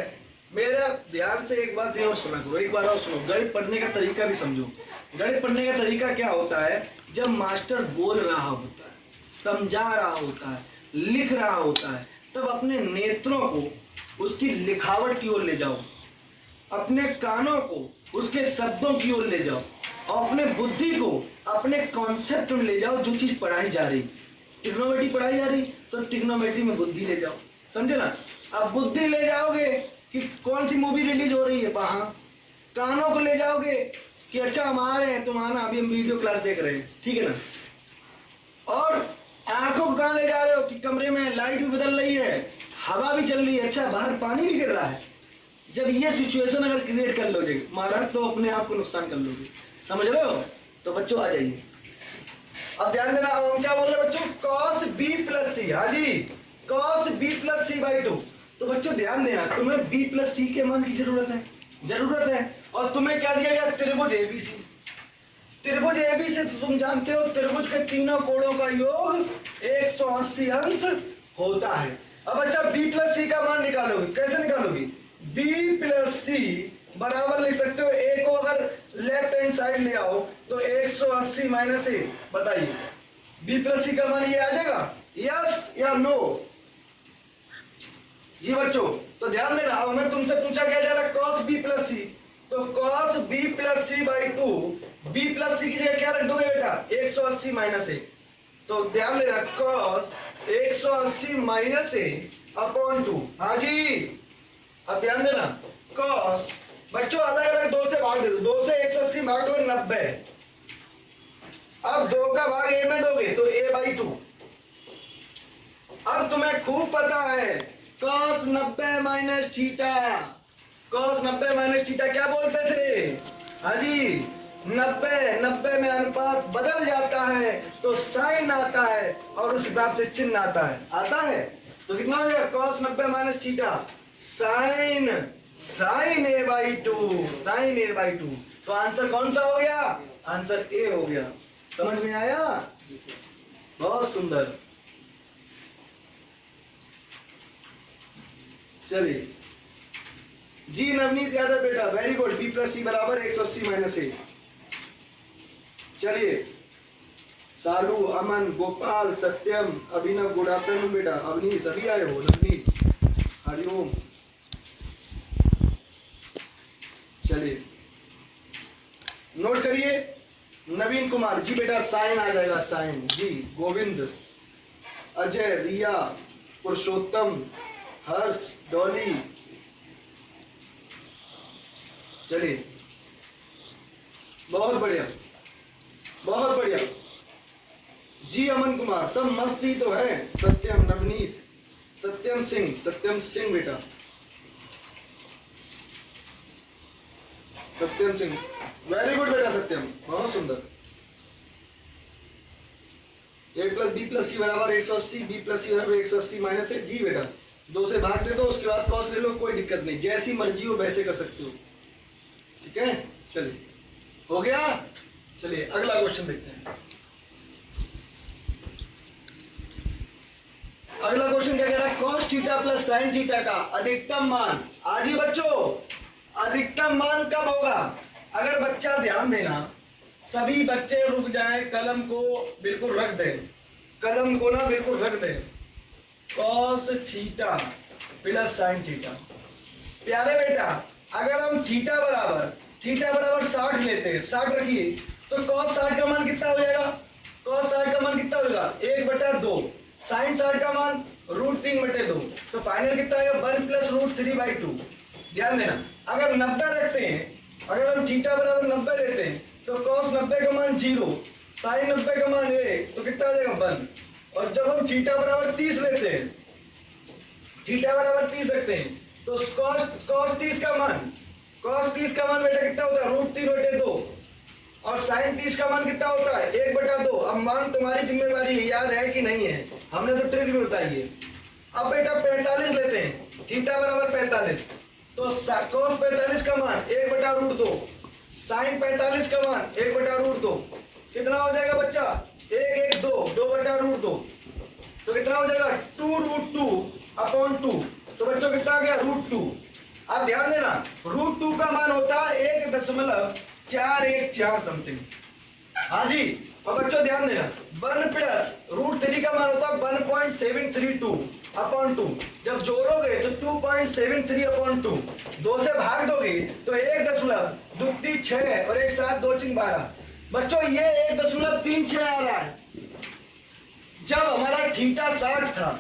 मेरा ध्यान से एक बात और सुना करो, एक बार और सुनो, गणित पढ़ने का तरीका भी समझो। गणित पढ़ने का तरीका क्या होता है, जब मास्टर बोल रहा होता है, समझा रहा होता है, लिख रहा होता है, तब अपने नेत्रों को उसकी लिखावट की ओर ले जाओ, अपने कानों को उसके शब्दों की ओर ले जाओ, और अपने बुद्धि को अपने कॉन्सेप्ट में ले जाओ। जो चीज पढ़ाई जा रही, ट्रिग्नोमेट्री पढ़ाई जा रही तो ट्रिग्नोमेट्री में बुद्धि ले जाओ, समझे ना। अब बुद्धि ले जाओगे कि कौन सी मूवी रिलीज हो रही है वहां, कानों को ले जाओगे कि अच्छा हम आ रहे हैं तुम्हारा, अभी हम वीडियो क्लास देख रहे हैं, ठीक है ना। और आंखों को कहां ले जा रहे हो कि कमरे में लाइट भी बदल रही है, हवा भी चल रही है, अच्छा बाहर पानी भी गिर रहा है। जब ये सिचुएशन अगर क्रिएट कर लोगे महाराज तो अपने आप को नुकसान कर लोगे, समझ रहे हो। तो बच्चों आ जाइए, अब ध्यान देना, अब हम क्या बोल रहे हैं बच्चों, cos b + c। हाँ जी, cos b + c/2। तो बच्चों ध्यान देना, तुम्हें b + c के मान की जरूरत है, और तुम्हें क्या दिया गया, त्रिभुज एबीसी। त्रिभुज एबी से तो तुम जानते हो त्रिभुज के तीनों कोणों का योग 180 अंश होता है। अब अच्छा बी प्लस सी का मान निकालोगे, कैसे निकालोगे? बी प्लस सी बराबर लिख सकते हो, ए को अगर लेफ्ट हैंड साइड ले आओ तो 180 माइनस ए। बताइए बी प्लस सी का मान ये आ जाएगा, यस या नो? जी बच्चों, तो ध्यान देना। अब हमें तुमसे पूछा क्या जा रहा है, कॉस बी प्लस सी, तो cos B plus C by 2, B plus C की जगह क्या रख दोगे बेटा? 180 माइनस ए। तो ध्यान देना, कॉस 180 माइनस ए अपॉन 2। हाँ जी, अब ध्यान देना, कॉस बच्चों अलग अलग 2 से भाग दे दो, 2 से 180 भाग दोगे 90। अब 2 का भाग ए में दोगे तो ए बाई 2। अब तुम्हें खूब पता है cos 90 minus theta, cos 90 minus theta क्या बोलते थे? हाँ जी, 90 में अनुपात बदल जाता है तो साइन आता है और उस हिसाब से चिन्ह आता है। आता है तो कितना हो जाएगा? Cos 90 minus theta sine A by 2, sine A by 2। तो आंसर कौन सा हो गया? आंसर ए हो गया। समझ में आया? बहुत सुंदर। चलिए जी नवनीत यादव बेटा, वेरी गुड। बी प्लस सी बराबर 180 माइनस ए। चलिए सालू, अमन, गोपाल, सत्यम, अभिनव, गुड आफ्टरनून बेटा। अवनी सभी आए हो, नवनीत, हरिओम। चलिए नोट करिए। नवीन कुमार जी बेटा साइन आ जाएगा, साइन जी। गोविंद, अजय, रिया, पुरुषोत्तम, हर्ष, डॉली। चलिए बहुत बढ़िया, बहुत बढ़िया जी। अमन कुमार सब मस्त ही तो है। सत्यम, नवनीत, सत्यम सिंह बेटा, सत्यम सिंह, वेरी गुड बेटा सत्यम, बहुत सुंदर। ए प्लस बी प्लस सी बराबर 180, बी प्लस सी बराबर 180 माइनस ए। जी बेटा 2 से भाग दे दो, उसके बाद कॉस ले लो, कोई दिक्कत नहीं, जैसी मर्जी हो वैसे कर सकते हो। ठीक है, चलिए हो गया। चलिए अगला क्वेश्चन देखते हैं। अगला क्वेश्चन क्या कह रहा है? Cos theta plus sine theta का अधिकतम मान। आज ही बच्चों अधिकतम मान कब होगा? अगर बच्चा ध्यान देना, सभी बच्चे रुक जाएं, कलम को बिल्कुल रख दें, कलम को ना बिल्कुल रख दें। Cos theta plus sine theta. प्यारे बेटा अगर हम थीटा बराबर 60 लेते हैं, 60 रखिए, तो कॉस 60 का मान कितना हो जाएगा? कॉस 60 का मान कितना होगा? 1/2। साइन 60 का मान √3/2। तो फाइनल कितना आएगा? 1 प्लस √3/2। ध्यान देना, अगर 90 रखते हैं, अगर हम थीटा बराबर 90 लेते हैं तो कॉस 90 का मान 0, साइन 90 का मान 1, तो कितना आ जाएगा? 1। और जब हम थीटा बराबर 30 लेते हैं, थीटा बराबर 30 रखते हैं, तो कॉस 30 का मान बेटा कितना होता है? √3/2। और साइन 30 का मान कितना होता है? 1/2। अब मान तुम्हारी जिम्मेवारी है, याद है कि नहीं है, हमने तो ट्रिक भी बताई है। अब बेटा 45 लेते हैं, थीटा बराबर 45, तो कॉस 45 का मान 1/√2, साइन 45 का मान 1/√2। कितना हो जाएगा बच्चा? 1 1 2, 2/√2। तो कितना हो जाएगा? 2√2/2। तो बच्चों कितना आ गया? √2। अब ध्यान देना, √2 का मान होता है 1.414 समथिंग। हाँ जी, और बच्चों ध्यान देना, 1 प्लस √3 का मान होता है 1.732/2। जब जोड़ोगे तो 2.73/2। 2 से भाग दोगे तो 1.6 और 1 7 2 3 12। बच्चों ये 1.36 आ रहा है। जब हमारा थीटा 60 था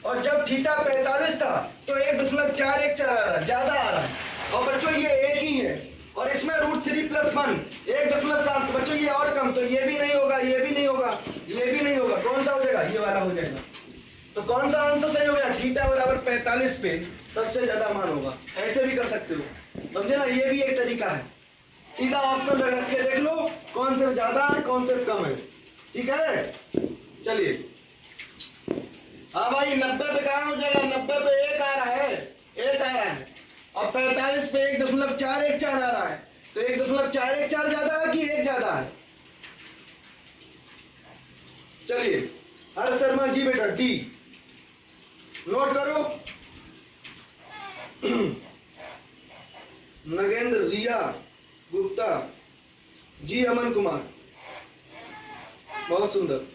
और जब थीटा 45 था तो 1.414 आ रहा है, ज्यादा आ रहा है। और बच्चों ये एक ही है, और इसमें √3 + 1 1.7। बच्चों ये और कम, तो ये भी नहीं होगा, ये भी नहीं होगा, ये भी नहीं होगा। कौन सा हो जाएगा? ये वाला हो जाएगा। तो कौन सा आंसर सही हो गया? थीटा बराबर 45 पे सबसे ज्यादा मान होगा। ऐसे भी कर सकते हो, समझे ना? ये भी एक तरीका है, सीधा ऑप्शन रख के देख लो कौन से ज्यादा है कौन से कम है। ठीक है, चलिए। हाँ भाई 90 पे कहाँ हो जाएगा? 90 पे 1 आ रहा है, 1 आ रहा है, और 45 पे 1.414 आ रहा है। तो 1.414 ज्यादा है कि 1 ज्यादा है? चलिए, हर्ष शर्मा जी बेटा डी नोट करो। नगेंद्र रिया गुप्ता जी अमन कुमार, बहुत सुंदर।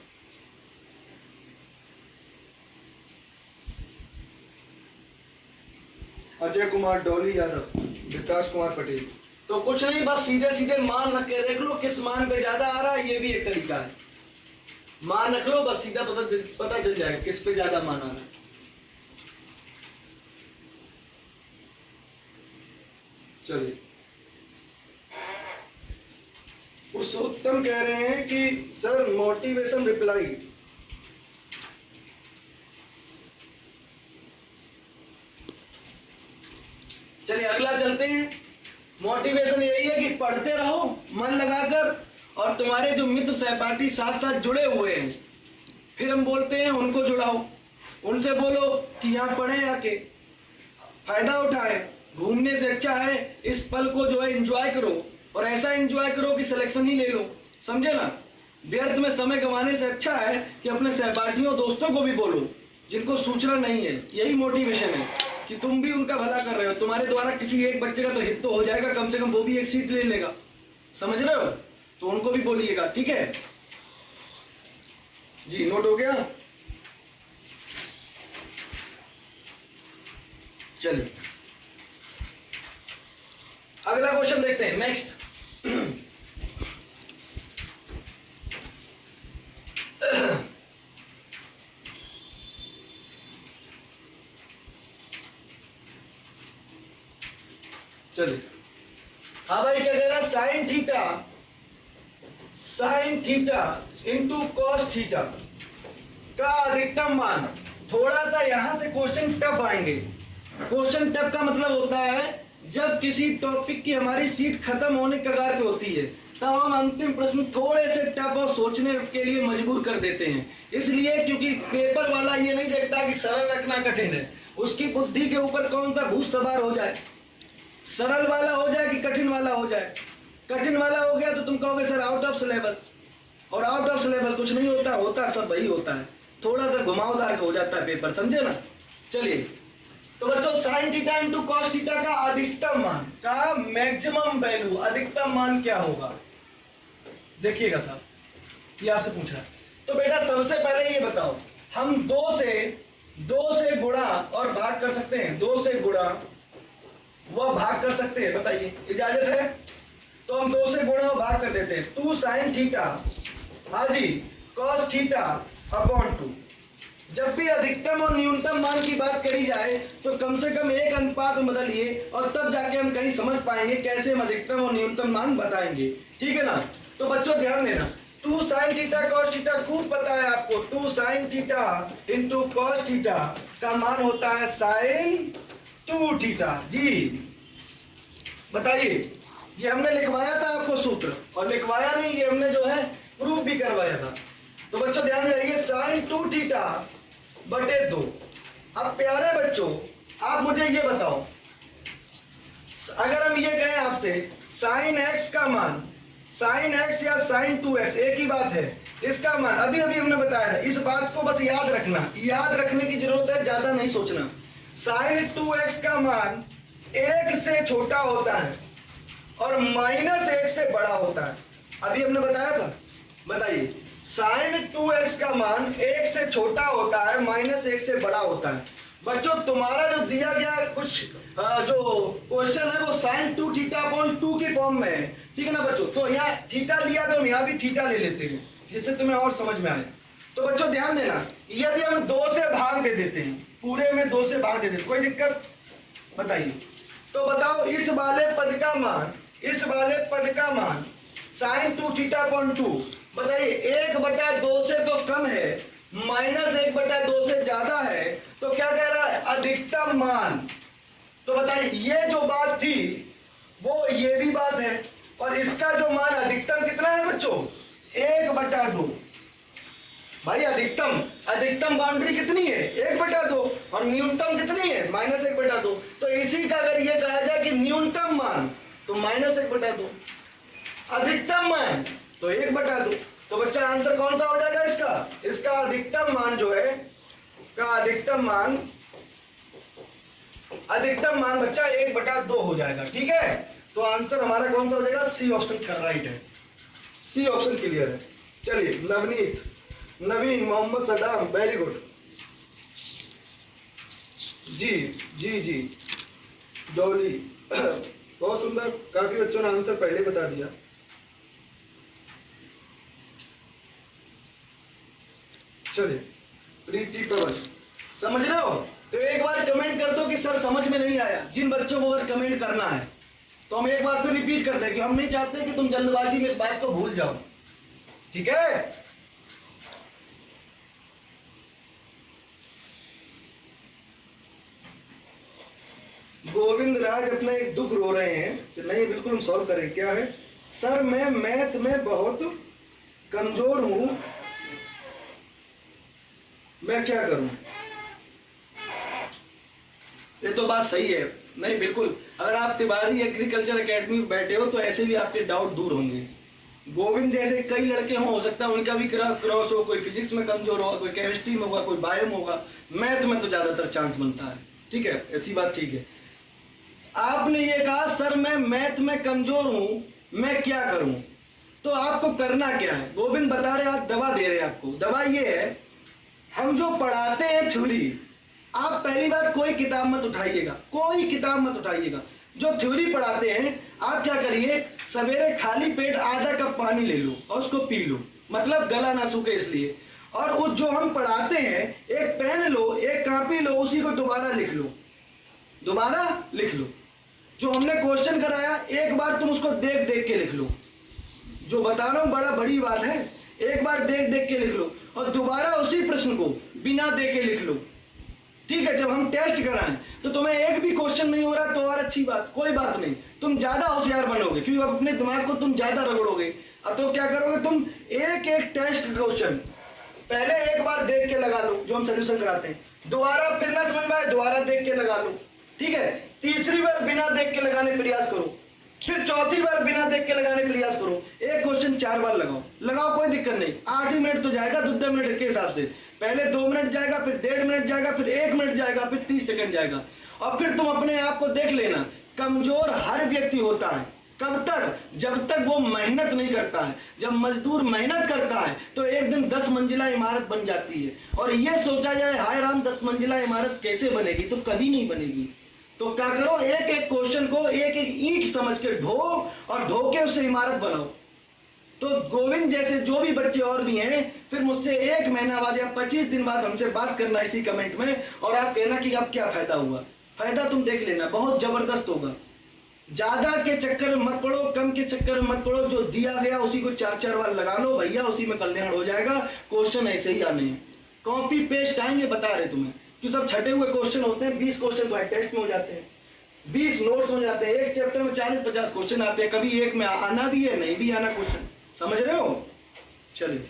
अजय कुमार डॉली यादव, विकास कुमार पटेल। तो कुछ नहीं, बस सीधे सीधे मान रख के देख लो किस मान पे ज्यादा आ रहा है, ये भी एक तरीका है। मान रख लो, बस सीधा पता चल जाएगा किस पे ज्यादा मान आ रहा है। चलिए, पुरुषोत्तम कह रहे हैं कि सर मोटिवेशन रिप्लाई। चलिए अगला चलते हैं। मोटिवेशन यही है कि पढ़ते रहो मन लगाकर, और तुम्हारे जो मित्र सहपाठी साथ साथ जुड़े हुए हैं, फिर हम बोलते हैं उनको जुड़ाओ, उनसे बोलो कि यहाँ पढ़े, आके फायदा उठाए। घूमने से अच्छा है इस पल को जो है एंजॉय करो, और ऐसा एंजॉय करो कि सिलेक्शन ही ले लो, समझे ना। व्यर्थ में समय गंवाने से अच्छा है कि अपने सहपाठियों दोस्तों को भी बोलो जिनको सूचना नहीं है। यही मोटिवेशन है कि तुम भी उनका भला कर रहे हो, तुम्हारे द्वारा किसी एक बच्चे का तो हित तो हो जाएगा, कम से कम वो भी एक सीट ले लेगा, समझ रहे हो। तो उनको भी बोलिएगा, ठीक है जी। नोट हो गया। चलिए अगला क्वेश्चन देखते हैं, नेक्स्ट। चलिए, हाँ भाई, क्या कह रहा है, sine theta into cos theta का अधिकतम मान। थोड़ा सा यहां से क्वेश्चन टफ आएंगे। क्वेश्चन टफ का मतलब होता है जब किसी टॉपिक की हमारी सीट खत्म होने कगार पे होती है, तब हम अंतिम प्रश्न थोड़े से टफ और सोचने के लिए मजबूर कर देते हैं। इसलिए क्योंकि पेपर वाला ये नहीं देखता कि सरल रखना कठिन है, उसकी बुद्धि के ऊपर कौन सा भूत सवार हो जाए, सरल वाला हो जाए कि कठिन वाला हो जाए। कठिन वाला हो गया तो तुम कहोगे सर आउट ऑफ सिलेबस, और आउट ऑफ सिलेबस कुछ नहीं होता, होता सब वही होता है, थोड़ा सा घुमावदार हो जाता है पेपर, समझे ना। चलिए, तो बच्चों sine theta into cos theta का अधिकतम मान का मैक्सिमम वैल्यू, अधिकतम मान क्या होगा, देखिएगा साहब, ये आपसे पूछा है। तो बेटा सबसे पहले ये बताओ, हम दो से गुणा और भाग कर सकते हैं, 2 से गुणा वह भाग कर सकते हैं, बताइए इजाजत है। तो हम 2 से गुणा और भाग कर देते हैं, 2 साइन थीटा, हाँ जी, कॉस थीटा अपॉन 2। जब भी अधिकतम और न्यूनतम मान की बात करी जाए तो कम से कम एक अनुपात में बदलिए, और तब जाके हम कहीं समझ पाएंगे कैसे हम अधिकतम और न्यूनतम मान बताएंगे, ठीक है ना। तो बच्चों ध्यान देना, 2 साइन थीटा कॉस थीटा खूब पता है आपको, 2 sine theta into cos theta का मान होता है साइन 2 थीटा जी। बताइए, ये हमने लिखवाया था आपको सूत्र, और लिखवाया नहीं, ये हमने जो है प्रूफ भी करवाया था। तो बच्चों ध्यान रखिए, साइन 2 थीटा बटे 2। अब प्यारे बच्चों आप मुझे ये बताओ, अगर हम ये कहें आपसे साइन एक्स का मान, साइन एक्स या साइन 2x एक ही बात है, इसका मान अभी हमने बताया था, इस बात को बस याद रखना, याद रखने की जरूरत है, ज्यादा नहीं सोचना। साइन 2x का मान 1 से छोटा होता है और -1 से बड़ा होता है, अभी हमने बताया था। बताइए, साइन 2x का मान 1 से छोटा होता है, -1 से बड़ा होता है। बच्चों तुम्हारा जो दिया गया कुछ जो क्वेश्चन है वो साइन 2 थीटा अपॉन 2 के फॉर्म में है, ठीक है ना बच्चों। तो यहाँ थीटा लिया तो हम यहाँ भी थीटा ले लेते हैं, जिससे तुम्हें और समझ में आए। तो बच्चों ध्यान देना, यदि हम 2 से भाग दे देते हैं, पूरे में 2 से भाग दे देते, कोई दिक्कत, बताइए। तो बताओ इस वाले पद का मान, इस वाले पद का मान साइन 2 थीटा अपॉन 2, बताइए 1/2 से तो कम है, -1/2 से ज्यादा है, तो क्या कह रहा है, अधिकतम मान। तो बताइए ये जो बात थी वो ये भी बात है, और इसका जो मान अधिकतम कितना है बच्चों, 1/2। भाई अधिकतम बाउंड्री कितनी है, 1/2, और न्यूनतम कितनी है, -1/2। तो इसी का अगर ये कहा जाए कि न्यूनतम मान तो -1/2, अधिकतम मान तो 1/2। तो बच्चा आंसर कौन सा हो जाएगा इसका? इसका अधिकतम मान जो है, का अधिकतम मान बच्चा 1/2 हो जाएगा। ठीक है, तो आंसर हमारा कौन सा हो जाएगा? सी ऑप्शन का राइट है। सी ऑप्शन क्लियर है। चलिए नवनीत, नवीन, मोहम्मद सदाम, वेरी गुड। जी जी जी डोली बहुत सुंदर, काफी बच्चों ने आंसर पहले बता दिया। चलिए प्रीति पवन, समझ रहे हो? तो एक बार कमेंट कर दो कि सर समझ में नहीं आया। जिन बच्चों को अगर कमेंट करना है तो हम एक बार फिर रिपीट करते हैं कि हम नहीं चाहते कि तुम जल्दबाजी में इस बात को भूल जाओ। ठीक है, गोविंद राज अपना एक दुख रो रहे हैं। नहीं, बिल्कुल हम सॉल्व करें। क्या है? सर मैं मैथ में बहुत कमजोर हूं, मैं क्या करूं? ये तो बात सही है। नहीं बिल्कुल, अगर आप तिवारी एग्रीकल्चर एकेडमी में बैठे हो तो ऐसे भी आपके डाउट दूर होंगे। गोविंद जैसे कई लड़के हो सकता है उनका भी क्रॉस हो, कोई फिजिक्स में कमजोर होगा, कोई केमिस्ट्री में होगा, कोई बायो में होगा, मैथ में तो ज्यादातर चांस बनता है। ठीक है, ऐसी बात ठीक है। आपने ये कहा सर मैं मैथ में कमजोर हूं, मैं क्या करूं? तो आपको करना क्या है? गोविंद बता रहे, आप दवा दे रहे हैं। आपको दवा ये है, हम जो पढ़ाते हैं थ्योरी, आप पहली बात कोई किताब मत उठाइएगा, कोई किताब मत उठाइएगा। जो थ्योरी पढ़ाते हैं आप क्या करिए, सवेरे खाली पेट आधा कप पानी ले लो और उसको पी लो, मतलब गला ना सूखे इसलिए। और वो जो हम पढ़ाते हैं, एक पेन लो, एक कॉपी लो, उसी को दोबारा लिख लो, दोबारा लिख लो। जो हमने क्वेश्चन कराया एक बार तुम उसको देख देख के लिख लो। जो बता रहा हूं बड़ा बड़ी बात है, एक बार देख देख के लिख लो और दोबारा उसी प्रश्न को बिना देखे लिख लो। ठीक है, जब हम टेस्ट कराएं तो तुम्हें एक भी क्वेश्चन नहीं हो रहा तो और अच्छी बात, कोई बात नहीं, तुम ज्यादा होशियार बनोगे क्योंकि अपने दिमाग को तुम ज्यादा रगड़ोगे। अब तो क्या करोगे तुम, एक एक टेस्ट क्वेश्चन पहले एक बार देख के लगा लो जो हम सोल्यूशन कराते हैं, दोबारा फिर ना समझ में आए दोबारा देख के लगा लो। ठीक है, तीसरी बार बिना देख के लगाने प्रयास करो, फिर चौथी बार बिना देख के लगाने प्रयास करो। एक क्वेश्चन 4 बार लगाओ, कोई दिक्कत नहीं। 8 ही मिनट तो जाएगा, 2 मिनट के हिसाब से। पहले 2 मिनट जाएगा, फिर 1.5 मिनट जाएगा, फिर 1 मिनट जाएगा, फिर 30 सेकंड जाएगा। और फिर तुम अपने आप को देख लेना, कमजोर हर व्यक्ति होता है। कब तक? जब तक वो मेहनत नहीं करता है। जब मजदूर मेहनत करता है तो एक दिन 10 मंजिला इमारत बन जाती है। और ये सोचा जाए हाय राम 10 मंजिला इमारत कैसे बनेगी, तो कभी नहीं बनेगी। तो क्या करो, एक एक क्वेश्चन को एक एक ईंट समझ के ढो और ढो के उससे इमारत बनाओ। तो गोविंद जैसे जो भी बच्चे और भी हैं, फिर मुझसे 1 महीना बाद या 25 दिन बाद हमसे बात करना इसी कमेंट में, और आप कहना कि अब क्या फायदा हुआ। फायदा तुम देख लेना, बहुत जबरदस्त होगा। ज्यादा के चक्कर में मत पड़ो, कम के चक्कर में मत पड़ो। जो दिया गया उसी को 4-4 बार लगा लो भैया, उसी में कल्याण हो जाएगा। क्वेश्चन ऐसे ही आने हैं, कॉपी पेस्ट आएंगे, बता रहे तुम्हें कि सब छटे हुए क्वेश्चन होते हैं। 20 क्वेश्चन तो टेस्ट में हो जाते हैं, 20 नोट्स हो जाते हैं, एक चैप्टर में 40-50 क्वेश्चन आते हैं। कभी एक में आना भी है, नहीं भी आना क्वेश्चन, समझ रहे हो? चलिए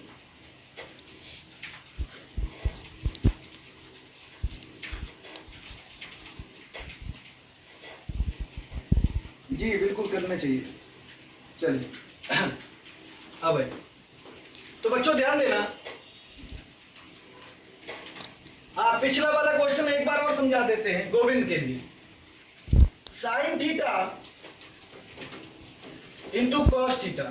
जी बिल्कुल करना चाहिए। चलिए हाँ भाई, तो बच्चों ध्यान देना। हाँ, पिछला वाला क्वेश्चन एक बार और समझा देते हैं गोविंद के लिए। Sine theta into cos theta,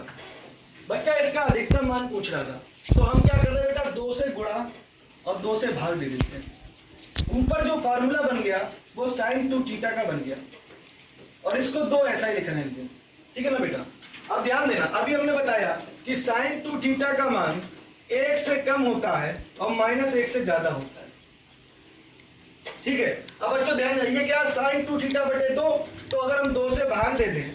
बच्चा इसका अधिकतम मान पूछ रहा था। तो हम क्या कर रहे हैं बेटा, 2 से गुणा और 2 से भाग दे देते हैं। ऊपर जो फार्मूला बन गया वो साइन 2 थीटा का बन गया, और इसको 2 ऐसा ही लिखने हैं। ठीक है ना बेटा? अब ध्यान देना, अभी हमने बताया कि साइन 2 थीटा का मान 1 से कम होता है और -1 से ज्यादा होता है। ठीक है, अब बच्चों ध्यान रखिए, क्या साइन 2 थीटा बटे 2, तो अगर हम 2 से भाग दे दें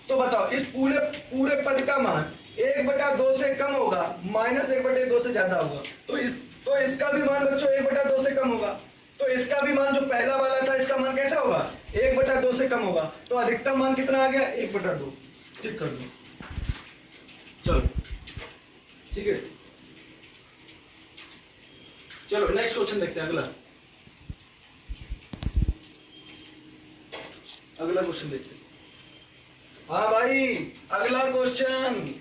तो बताओ इस पूरे पद का मान 1/2 से कम होगा, -1/2 से ज्यादा होगा। तो इसका भी मान बच्चों 1/2 से कम होगा। तो इसका भी मान जो पहला वाला था इसका मान कैसा होगा, 1/2 से कम होगा। तो अधिकतम मान कितना आ गया, 1/2। ठीक कर दो, चलो ठीक है। चलो नेक्स्ट क्वेश्चन देखते हैं। अगला क्वेश्चन देखते हैं। हाँ भाई, अगला क्वेश्चन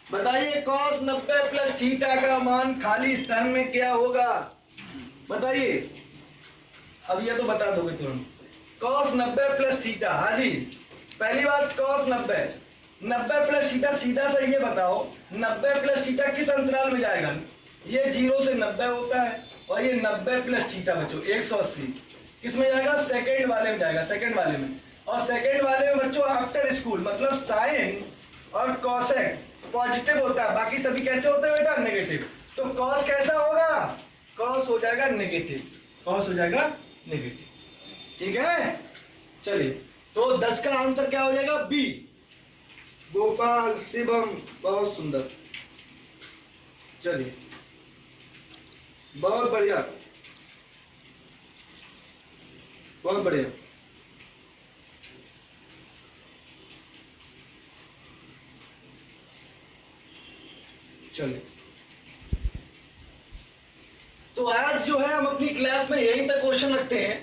बताइए cos 90 प्लस थीटा का मान खाली स्थान में क्या होगा? बताइए। अब ये तो बता दोगे तुरंत। cos 90 प्लस थीटा, हाँ जी। पहली बात cos 90 प्लस थीटा, सीधा सा ये बताओ 90 प्लस थीटा किस अंतराल में जाएगा? ये 0 से 90 होता है और ये 90 प्लस थीटा बच्चों 180 किस में जाएगा? सेकंड वाले में जाएगा, सेकंड वाले में। और सेकंड वाले में बच्चों आफ्टर स्कूल मतलब साइन और कॉसेक पॉजिटिव होता है, बाकी सभी कैसे होते हैं बेटा? नेगेटिव। तो कॉस कैसा होगा? कॉस हो जाएगा नेगेटिव, कॉस हो जाएगा नेगेटिव। ठीक है, चलिए। तो 10 का आंसर क्या हो जाएगा? बी। गोपाल, शिवम, बहुत सुंदर। चलिए, बहुत बढ़िया, बहुत बढ़िया। चलिए, तो आज जो है हम अपनी क्लास में यहीं तक क्वेश्चन रखते हैं।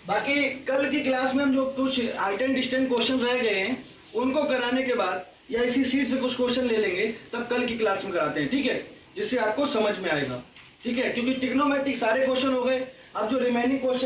बाकी कल की क्लास में हम जो कुछ आइटम डिस्टेंट क्वेश्चन रह गए हैं उनको कराने के बाद या इसी सीट से कुछ क्वेश्चन ले लेंगे, तब कल की क्लास में कराते हैं। ठीक है, जिससे आपको समझ में आएगा। ठीक है, क्योंकि ट्रिग्नोमेट्रिक सारे क्वेश्चन हो गए। अब जो रिमेनिंग क्वेश्चन